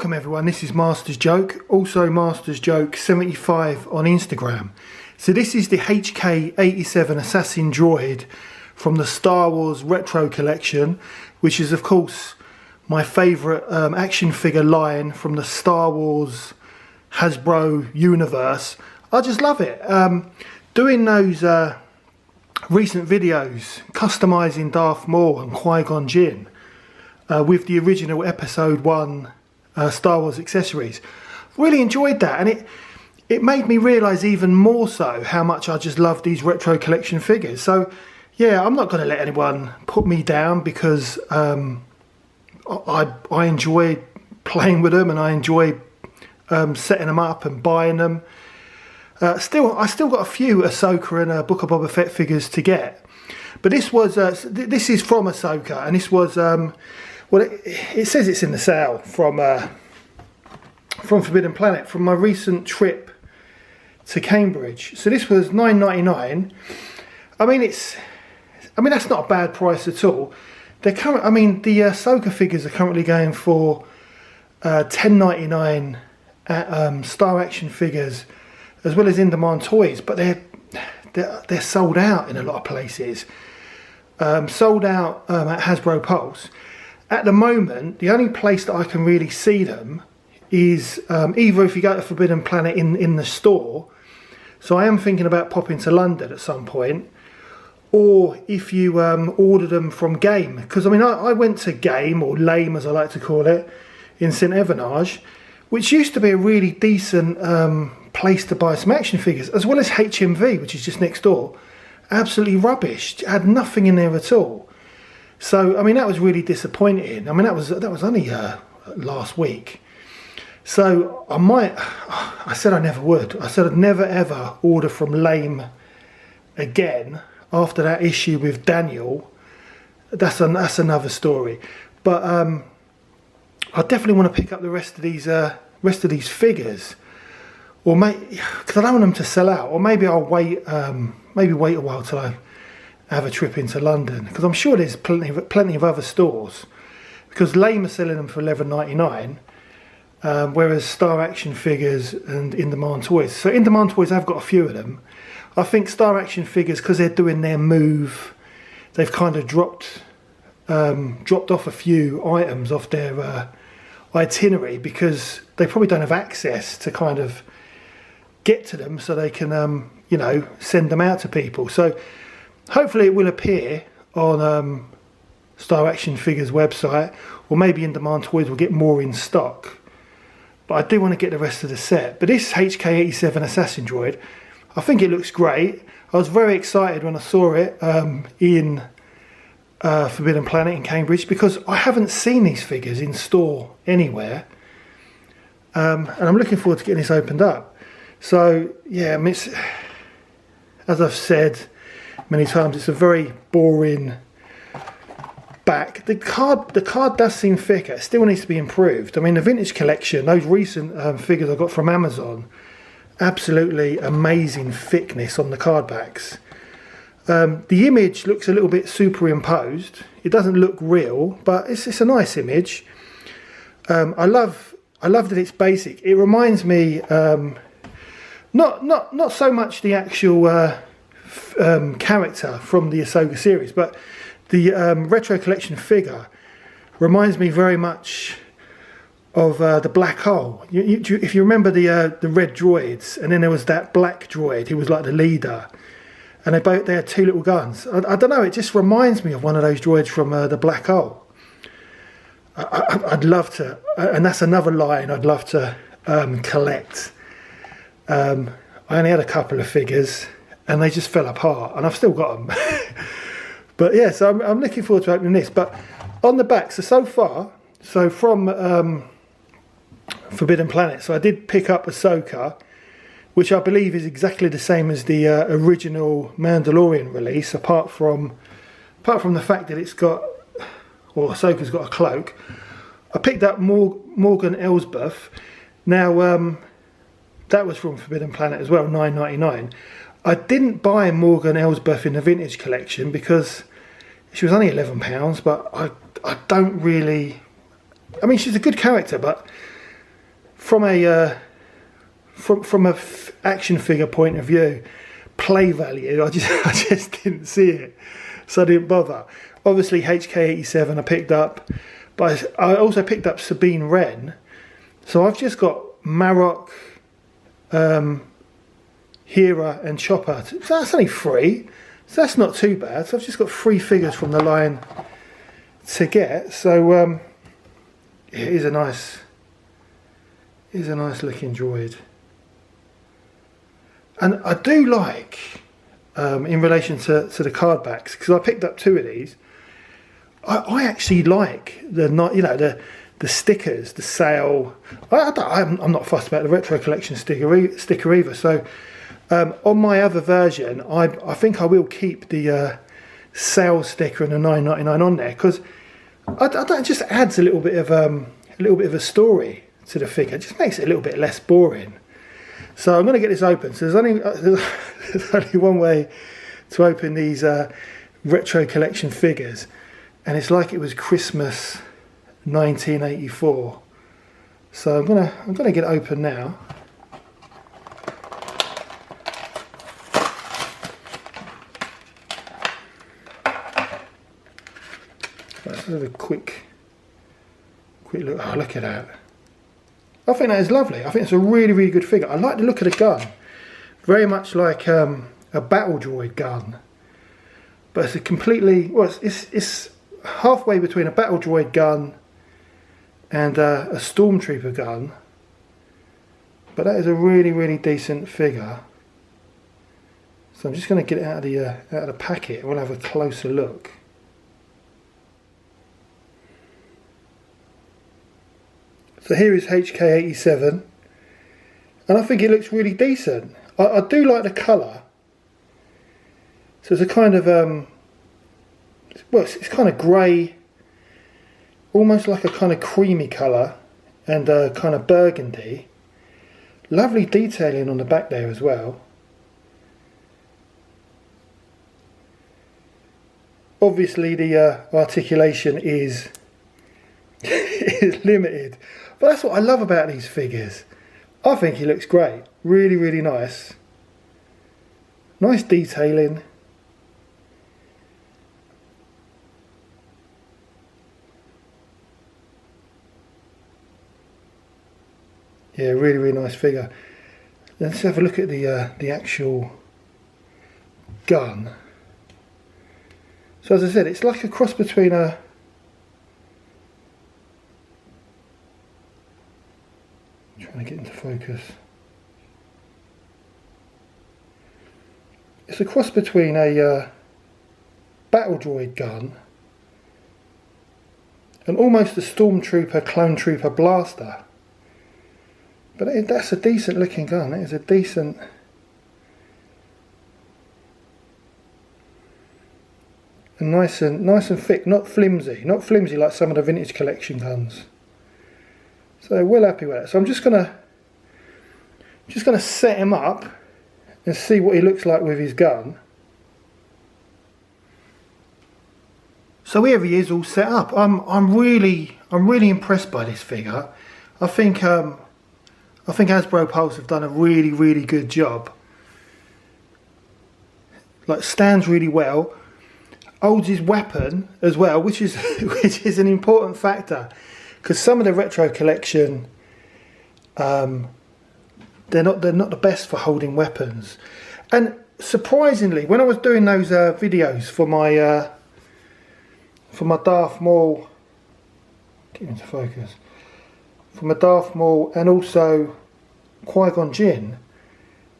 Welcome everyone, this is Master's Joke, also Master's Joke 75 on Instagram. So this is the HK-87 assassin droid from the Star Wars Retro Collection, which is of course my favourite action figure line from the Star Wars Hasbro universe. I just love it. Doing those recent videos customising Darth Maul and Qui-Gon Jinn with the original Episode 1 Star Wars accessories. Really enjoyed that, and it made me realise even more so how much I just love these retro collection figures. So yeah, I'm not going to let anyone put me down because I enjoy playing with them and I enjoy setting them up and buying them. I still got a few Ahsoka and Book of Boba Fett figures to get, but this is from Ahsoka, and this was well, it says it's in the sale from Forbidden Planet from my recent trip to Cambridge. So this was $9.99. I mean, that's not a bad price at all. The Ahsoka figures are currently going for $10.99 at Star Action Figures, as well as In Demand Toys, but they're sold out in a lot of places. Sold out at Hasbro Pulse. At the moment, the only place that I can really see them is either if you go to Forbidden Planet in the store, so I am thinking about popping to London at some point, or if you order them from Game, because I mean I went to Game, or Lame as I like to call it, in St Evenage, which used to be a really decent place to buy some action figures, as well as HMV, which is just next door. Absolutely rubbish, had nothing in there at all. So I mean that was really disappointing. I mean that was only last week. So I said I never would. I said I'd never ever order from Lame again after that issue with Daniel. That's another story. But I definitely want to pick up the rest of these figures, or because I don't want them to sell out. Or maybe I'll wait. Maybe wait a while till I have a trip into London, because I'm sure there's plenty of other stores. Because Lame are selling them for $11.99. Whereas Star Action Figures and In Demand Toys. So In Demand Toys, I've got a few of them. I think Star Action Figures, because they're doing their move, they've kind of dropped off a few items off their itinerary, because they probably don't have access to kind of get to them, so they can send them out to people. So hopefully it will appear on Star Action Figures website, or maybe In Demand Toys will get more in stock. But I do want to get the rest of the set. But this HK-87 Assassin Droid, I think it looks great. I was very excited when I saw it in Forbidden Planet in Cambridge, because I haven't seen these figures in store anywhere. And I'm looking forward to getting this opened up. So yeah, I mean, as I've said many times, it's a very boring back. The card does seem thicker. It still needs to be improved. I mean, the vintage collection, those recent figures I got from Amazon, absolutely amazing thickness on the card backs. The image looks a little bit superimposed. It doesn't look real, but it's a nice image. I love that it's basic. It reminds me not so much the actual character from the Ahsoka series, but the retro collection figure reminds me very much of the Black Hole. If you remember the red droids, and then there was that black droid who was like the leader, and they had two little guns. I don't know, it just reminds me of one of those droids from the Black Hole. I'd love to, and that's another line I'd love to collect. I only had a couple of figures, and they just fell apart, and I've still got them. But yeah, so I'm looking forward to opening this. But on the back, so far, from Forbidden Planet, so I did pick up Ahsoka, which I believe is exactly the same as the original Mandalorian release, apart from the fact that it's got, or Ahsoka's got a cloak. I picked up Morgan Elsbeth. Now, that was from Forbidden Planet as well, $9.99. I didn't buy Morgan Elsbeth in the vintage collection because she was only £11, but I don't really... I mean, she's a good character, but from a action figure point of view, play value, I just didn't see it, so I didn't bother. Obviously HK-87 I picked up, but I also picked up Sabine Wren. So I've just got Marok, Hera and Chopper. So that's only 3, so that's not too bad. So I've just got 3 figures from the line to get. So it is a nice looking droid. And I do like, in relation to the card backs, because I picked up 2 of these, I actually like the stickers, the sale. I'm not fussed about the retro collection sticker either. So on my other version, I think I will keep the sale sticker and the $9.99 on there, because it just adds a little bit of a story to the figure. It just makes it a little bit less boring. So I'm going to get this open. So there's only one way to open these retro collection figures, and it's like it was Christmas 1984. So I'm gonna get it open now. Let's have a quick look. Oh, look at that. I think that is lovely. I think it's a really, really good figure. I like the look of the gun. Very much like a battle droid gun. But it's a completely, well, it's halfway between a battle droid gun and a stormtrooper gun. But that is a really, really decent figure. So I'm just going to get it out of the packet and we'll have a closer look. So here is HK-87, and I think it looks really decent. I do like the colour. So it's a kind of, well, it's kind of grey, almost like a kind of creamy colour, and kind of burgundy. Lovely detailing on the back there as well. Obviously the articulation is is limited. But that's what I love about these figures. I think he looks great. Really, really nice. Nice detailing. Yeah, really, really nice figure. Let's have a look at the actual gun. So as I said, it's like a cross between a trying to get into focus. It's a cross between a battle droid gun and almost a stormtrooper, clone trooper blaster. But that's a decent looking gun. It is a decent. And nice and thick, not flimsy like some of the vintage collection guns. So well happy with it. So I'm just gonna set him up and see what he looks like with his gun. So here he is, all set up. I'm really impressed by this figure. I think Hasbro Pulse have done a really, really good job. Like, stands really well. Holds his weapon as well, which is an important factor, because some of the retro collection, they're not the best for holding weapons. And surprisingly, when I was doing those videos for my Darth Maul, get into focus, for my Darth Maul and also Qui-Gon Jinn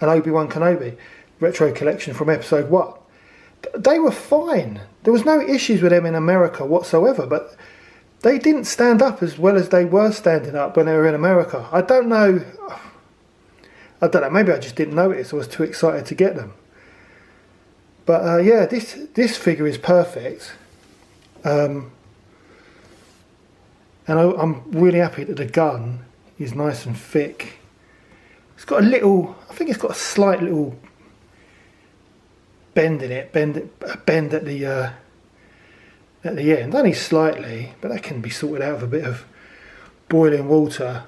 and Obi-Wan Kenobi retro collection from episode 1, they were fine. There was no issues with them in America whatsoever, but they didn't stand up as well as they were standing up when they were in America. I don't know, maybe I just didn't notice. I was too excited to get them. But yeah, this figure is perfect. And I'm really happy that the gun is nice and thick. It's got a little, I think it's got a slight little bend in it, bend at the end, only slightly, but that can be sorted out with a bit of boiling water.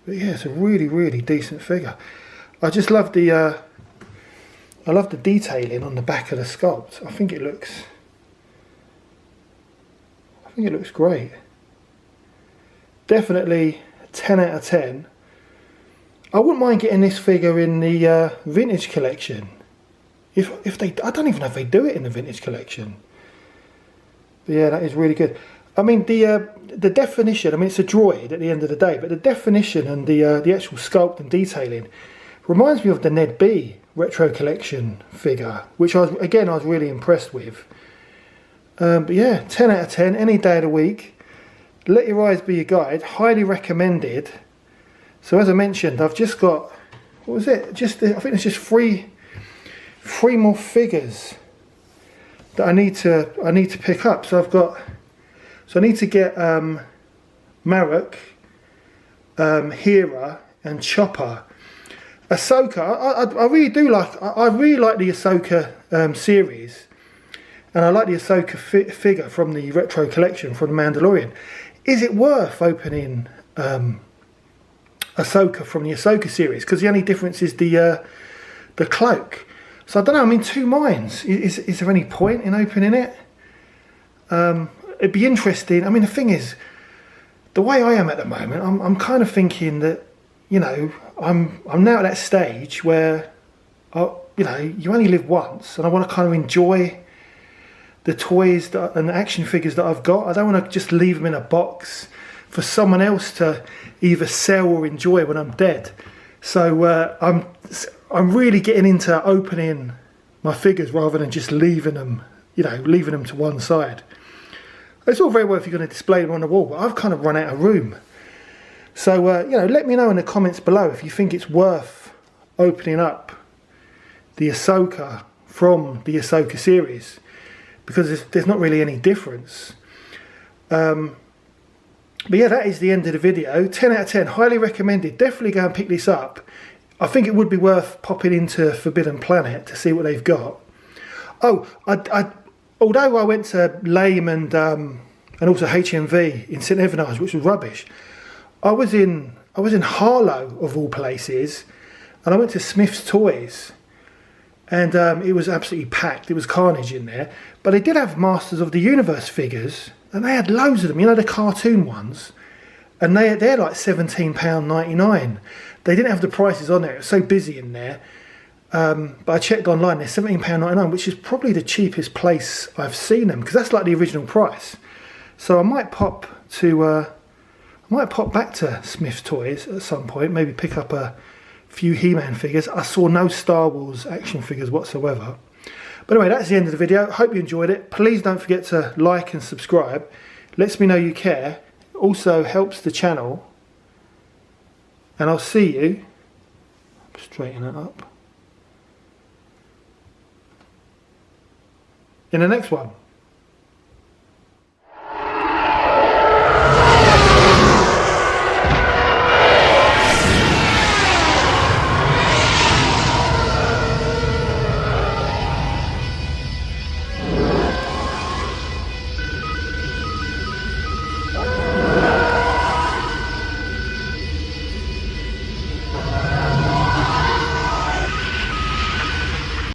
But yeah, it's a really, really decent figure. I just love the I love the detailing on the back of the sculpt. I think it looks great. Definitely 10 out of 10. I wouldn't mind getting this figure in the vintage collection. If they, I don't even know if they do it in the vintage collection. But yeah, that is really good. I mean, the definition, I mean, it's a droid at the end of the day, but the definition and the actual sculpt and detailing reminds me of the Ned B retro collection figure, which I was really impressed with. But yeah, 10 out of 10, any day of the week. Let your eyes be your guide, highly recommended. So as I mentioned, I've just got, what was it? I think it's just three more figures that I need to pick up. So I need to get Marek, Hera, and Chopper. Ahsoka, I really do like. I really like the Ahsoka series, and I like the Ahsoka figure from the retro collection from The Mandalorian. Is it worth opening Ahsoka from the Ahsoka series? Because the only difference is the cloak. So I don't know. I'm in two minds. Is there any point in opening it? It'd be interesting. I mean, the thing is, the way I am at the moment, I'm kind of thinking that, you know, I'm now at that stage where, you know, you only live once, and I want to kind of enjoy the toys and the action figures that I've got. I don't want to just leave them in a box for someone else to either sell or enjoy when I'm dead. So I'm really getting into opening my figures rather than just leaving them, you know, leaving them to one side. It's all very well if you're going to display them on the wall, but I've kind of run out of room. So, you know, let me know in the comments below if you think it's worth opening up the Ahsoka from the Ahsoka series, because there's not really any difference. But yeah, that is the end of the video. 10 out of 10, highly recommended. Definitely go and pick this up. I think it would be worth popping into Forbidden Planet to see what they've got. Oh, although I went to Lame and also HMV in St Evenage, which was rubbish, I was in Harlow of all places, and I went to Smith's Toys, and it was absolutely packed. It was carnage in there, but they did have Masters of the Universe figures, and they had loads of them. You know, the cartoon ones, and they're like £17.99. They didn't have the prices on there. It was so busy in there. But I checked online. They're £17.99, which is probably the cheapest place I've seen them, because that's like the original price. So I might pop back to Smith's Toys at some point. Maybe pick up a few He-Man figures. I saw no Star Wars action figures whatsoever. But anyway, that's the end of the video. Hope you enjoyed it. Please don't forget to like and subscribe. Lets me know you care. Also helps the channel. And I'll see you. Straighten it up. In the next one.